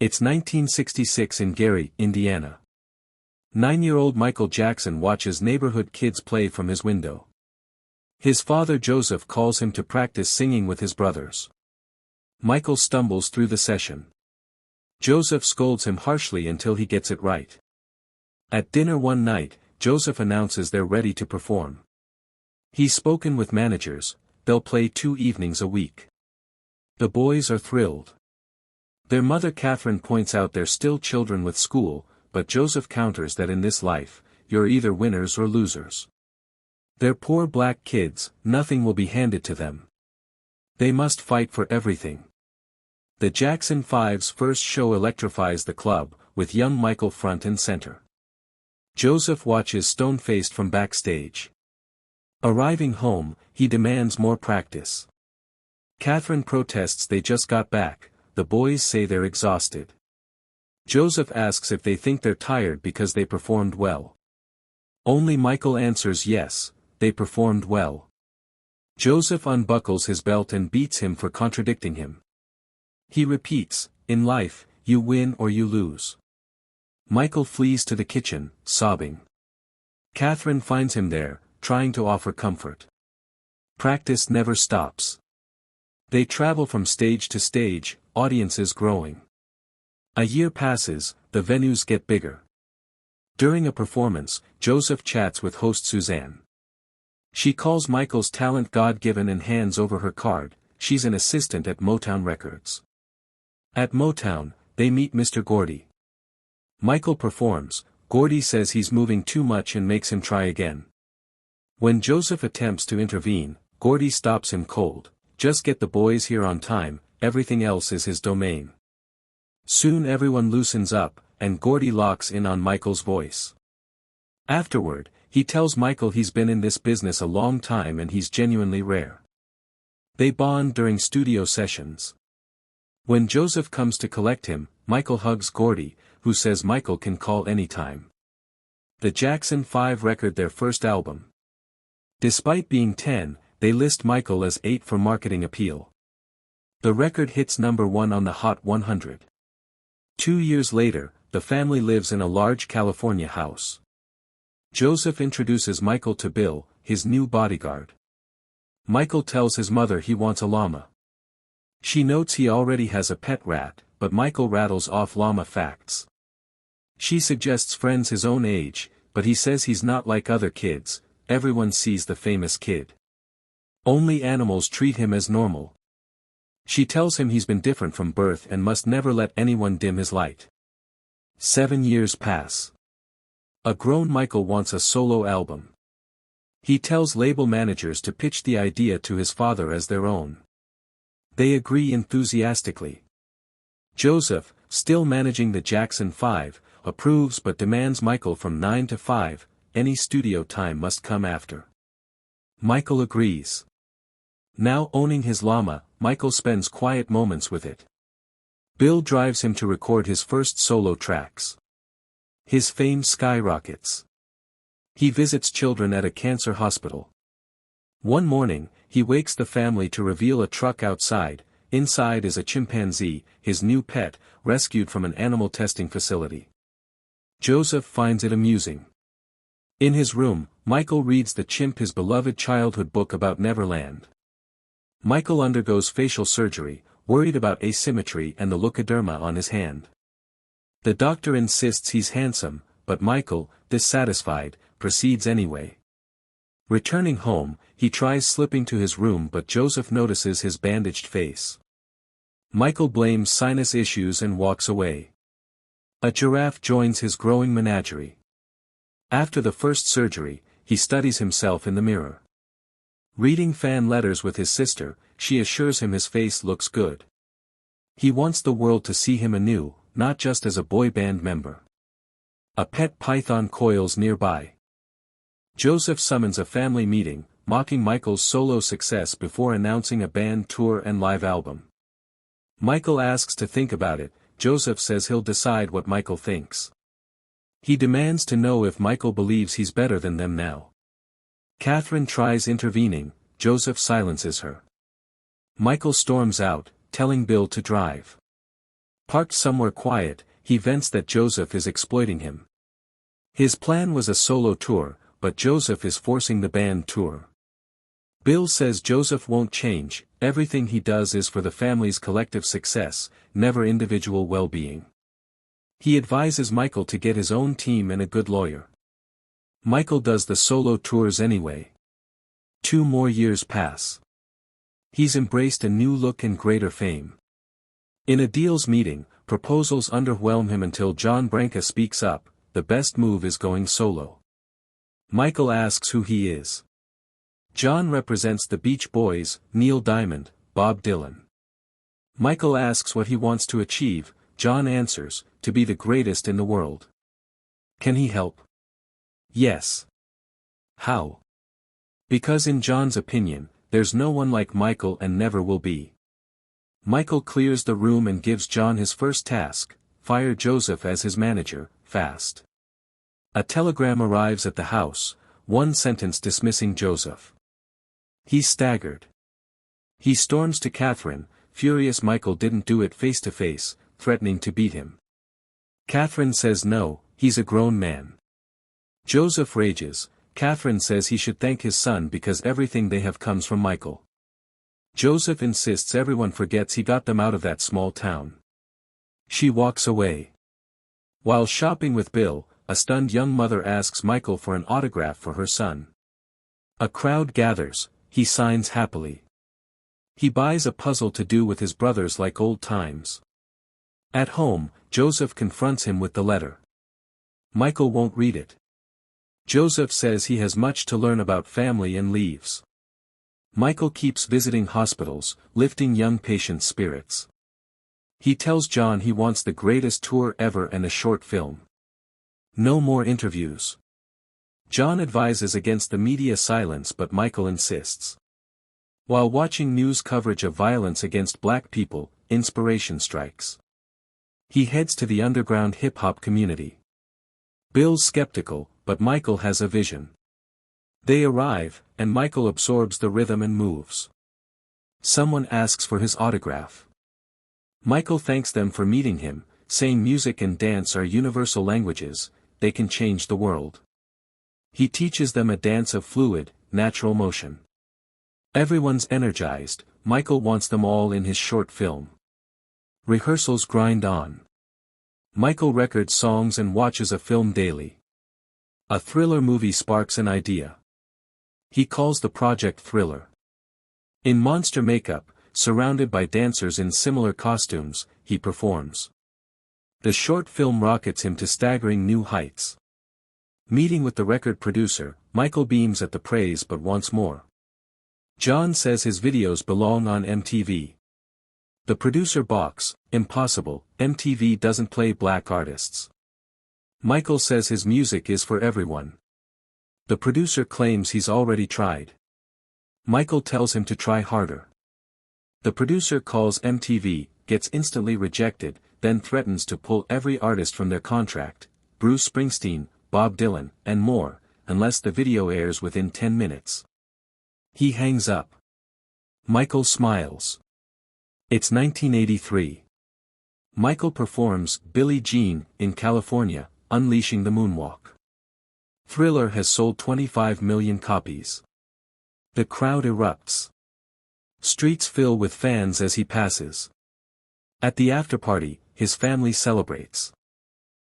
It's 1966 in Gary, Indiana. 9-year-old Michael Jackson watches neighborhood kids play from his window. His father Joseph calls him to practice singing with his brothers. Michael stumbles through the session. Joseph scolds him harshly until he gets it right. At dinner one night, Joseph announces they're ready to perform. He's spoken with managers, they'll play 2 evenings a week. The boys are thrilled. Their mother Catherine points out they're still children with school, but Joseph counters that in this life, you're either winners or losers. They're poor black kids, nothing will be handed to them. They must fight for everything. The Jackson 5's first show electrifies the club, with young Michael front and center. Joseph watches stone-faced from backstage. Arriving home, he demands more practice. Catherine protests they just got back, the boys say they're exhausted. Joseph asks if they think they're tired because they performed well. Only Michael answers yes, they performed well. Joseph unbuckles his belt and beats him for contradicting him. He repeats, in life, you win or you lose. Michael flees to the kitchen, sobbing. Catherine finds him there, trying to offer comfort. Practice never stops. They travel from stage to stage, audiences growing. A year passes, the venues get bigger. During a performance, Joseph chats with host Suzanne. She calls Michael's talent God-given and hands over her card. She's an assistant at Motown Records. At Motown, they meet Mr. Gordy. Michael performs, Gordy says he's moving too much and makes him try again. When Joseph attempts to intervene, Gordy stops him cold. Just get the boys here on time, everything else is his domain. Soon everyone loosens up, and Gordy locks in on Michael's voice. Afterward, he tells Michael he's been in this business a long time and he's genuinely rare. They bond during studio sessions. When Joseph comes to collect him, Michael hugs Gordy, who says Michael can call anytime. The Jackson 5 record their first album. Despite being 10, they list Michael as 8 for marketing appeal. The record hits number 1 on the Hot 100. 2 years later, the family lives in a large California house. Joseph introduces Michael to Bill, his new bodyguard. Michael tells his mother he wants a llama. She notes he already has a pet rat, but Michael rattles off llama facts. She suggests friends his own age, but he says he's not like other kids, everyone sees the famous kid. Only animals treat him as normal. She tells him he's been different from birth and must never let anyone dim his light. 7 years pass. A grown Michael wants a solo album. He tells label managers to pitch the idea to his father as their own. They agree enthusiastically. Joseph, still managing the Jackson 5, approves but demands Michael from 9 to 5, any studio time must come after. Michael agrees. Now owning his llama, Michael spends quiet moments with it. Bill drives him to record his first solo tracks. His fame skyrockets. He visits children at a cancer hospital. One morning, he wakes the family to reveal a truck outside. Inside is a chimpanzee, his new pet, rescued from an animal testing facility. Joseph finds it amusing. In his room, Michael reads the chimp his beloved childhood book about Neverland. Michael undergoes facial surgery, worried about asymmetry and the leukoderma on his hand. The doctor insists he's handsome, but Michael, dissatisfied, proceeds anyway. Returning home, he tries slipping to his room but Joseph notices his bandaged face. Michael blames sinus issues and walks away. A giraffe joins his growing menagerie. After the first surgery, he studies himself in the mirror. Reading fan letters with his sister, she assures him his face looks good. He wants the world to see him anew, not just as a boy band member. A pet python coils nearby. Joseph summons a family meeting, mocking Michael's solo success before announcing a band tour and live album. Michael asks to think about it. Joseph says he'll decide what Michael thinks. He demands to know if Michael believes he's better than them now. Catherine tries intervening, Joseph silences her. Michael storms out, telling Bill to drive. Parked somewhere quiet, he vents that Joseph is exploiting him. His plan was a solo tour, but Joseph is forcing the band tour. Bill says Joseph won't change, everything he does is for the family's collective success, never individual well-being. He advises Michael to get his own team and a good lawyer. Michael does the solo tours anyway. 2 more years pass. He's embraced a new look and greater fame. In a deals meeting, proposals underwhelm him until John Branca speaks up, the best move is going solo. Michael asks who he is. John represents the Beach Boys, Neil Diamond, Bob Dylan. Michael asks what he wants to achieve, John answers, to be the greatest in the world. Can he help? Yes. How? Because in John's opinion, there's no one like Michael and never will be. Michael clears the room and gives John his first task, fire Joseph as his manager, fast. A telegram arrives at the house, one sentence dismissing Joseph. He's staggered. He storms to Catherine, furious Michael didn't do it face to face, threatening to beat him. Catherine says no, he's a grown man. Joseph rages, Catherine says he should thank his son because everything they have comes from Michael. Joseph insists everyone forgets he got them out of that small town. She walks away. While shopping with Bill, a stunned young mother asks Michael for an autograph for her son. A crowd gathers, he signs happily. He buys a puzzle to do with his brothers like old times. At home, Joseph confronts him with the letter. Michael won't read it. Joseph says he has much to learn about family and leaves. Michael keeps visiting hospitals, lifting young patients' spirits. He tells John he wants the greatest tour ever and a short film. No more interviews. John advises against the media silence but Michael insists. While watching news coverage of violence against black people, inspiration strikes. He heads to the underground hip-hop community. Bill's skeptical, but Michael has a vision. They arrive, and Michael absorbs the rhythm and moves. Someone asks for his autograph. Michael thanks them for meeting him, saying music and dance are universal languages, they can change the world. He teaches them a dance of fluid, natural motion. Everyone's energized, Michael wants them all in his short film. Rehearsals grind on. Michael records songs and watches a film daily. A thriller movie sparks an idea. He calls the project Thriller. In monster makeup, surrounded by dancers in similar costumes, he performs. The short film rockets him to staggering new heights. Meeting with the record producer, Michael beams at the praise but wants more. John says his videos belong on MTV. The producer balks, impossible, MTV doesn't play black artists. Michael says his music is for everyone. The producer claims he's already tried. Michael tells him to try harder. The producer calls MTV, gets instantly rejected, then threatens to pull every artist from their contract, Bruce Springsteen, Bob Dylan, and more, unless the video airs within 10 minutes. He hangs up. Michael smiles. It's 1983. Michael performs Billie Jean in California, unleashing the moonwalk. Thriller has sold 25 million copies. The crowd erupts. Streets fill with fans as he passes. At the afterparty, his family celebrates.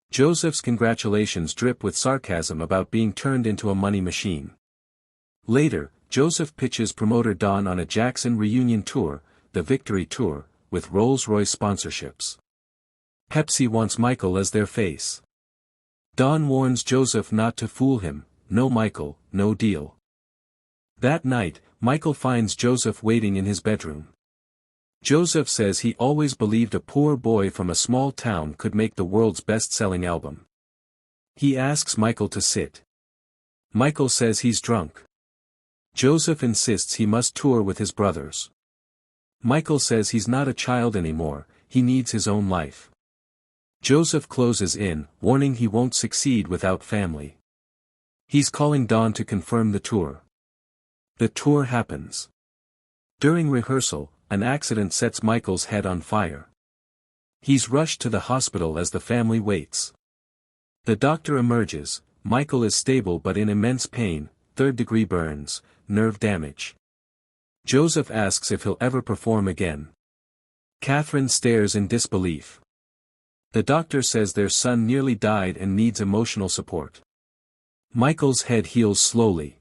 Joseph's congratulations drip with sarcasm about being turned into a money machine. Later, Joseph pitches promoter Don on a Jackson reunion tour, the Victory Tour, with Rolls-Royce sponsorships. Pepsi wants Michael as their face. Don warns Joseph not to fool him, no Michael, no deal. That night, Michael finds Joseph waiting in his bedroom. Joseph says he always believed a poor boy from a small town could make the world's best-selling album. He asks Michael to sit. Michael says he's drunk. Joseph insists he must tour with his brothers. Michael says he's not a child anymore, he needs his own life. Joseph closes in, warning he won't succeed without family. He's calling Don to confirm the tour. The tour happens. During rehearsal, an accident sets Michael's head on fire. He's rushed to the hospital as the family waits. The doctor emerges. Michael is stable but in immense pain, third-degree burns, nerve damage. Joseph asks if he'll ever perform again. Catherine stares in disbelief. The doctor says their son nearly died and needs emotional support. Michael's head heals slowly.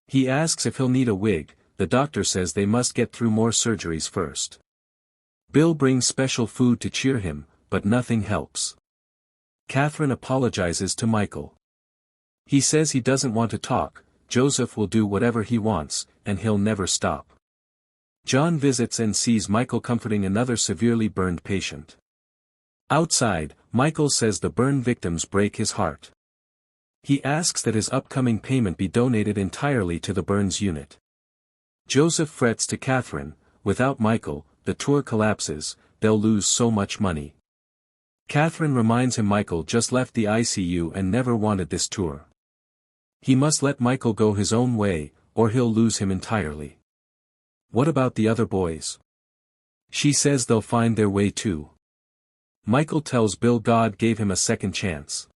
He asks if he'll need a wig. The doctor says they must get through more surgeries first. Bill brings special food to cheer him, but nothing helps. Catherine apologizes to Michael. He says he doesn't want to talk. Joseph will do whatever he wants, and he'll never stop. John visits and sees Michael comforting another severely burned patient. Outside, Michael says the burn victims break his heart. He asks that his upcoming payment be donated entirely to the burns unit. Joseph frets to Catherine, without Michael, the tour collapses, they'll lose so much money. Catherine reminds him Michael just left the ICU and never wanted this tour. He must let Michael go his own way, or he'll lose him entirely. What about the other boys? She says they'll find their way too. Michael tells Bill God gave him a second chance.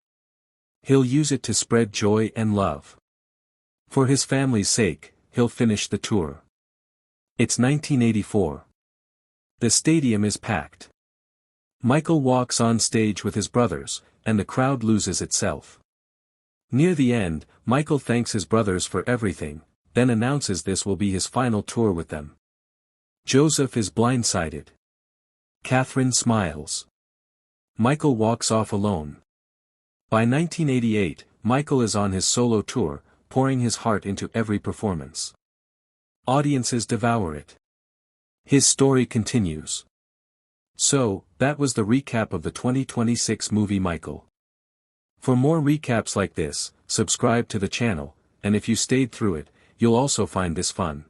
He'll use it to spread joy and love. For his family's sake, he'll finish the tour. It's 1984. The stadium is packed. Michael walks on stage with his brothers, and the crowd loses itself. Near the end, Michael thanks his brothers for everything, then announces this will be his final tour with them. Joseph is blindsided. Catherine smiles. Michael walks off alone. By 1988, Michael is on his solo tour, pouring his heart into every performance. Audiences devour it. His story continues. So, that was the recap of the 2026 movie Michael. For more recaps like this, subscribe to the channel, and if you stayed through it, you'll also find this fun.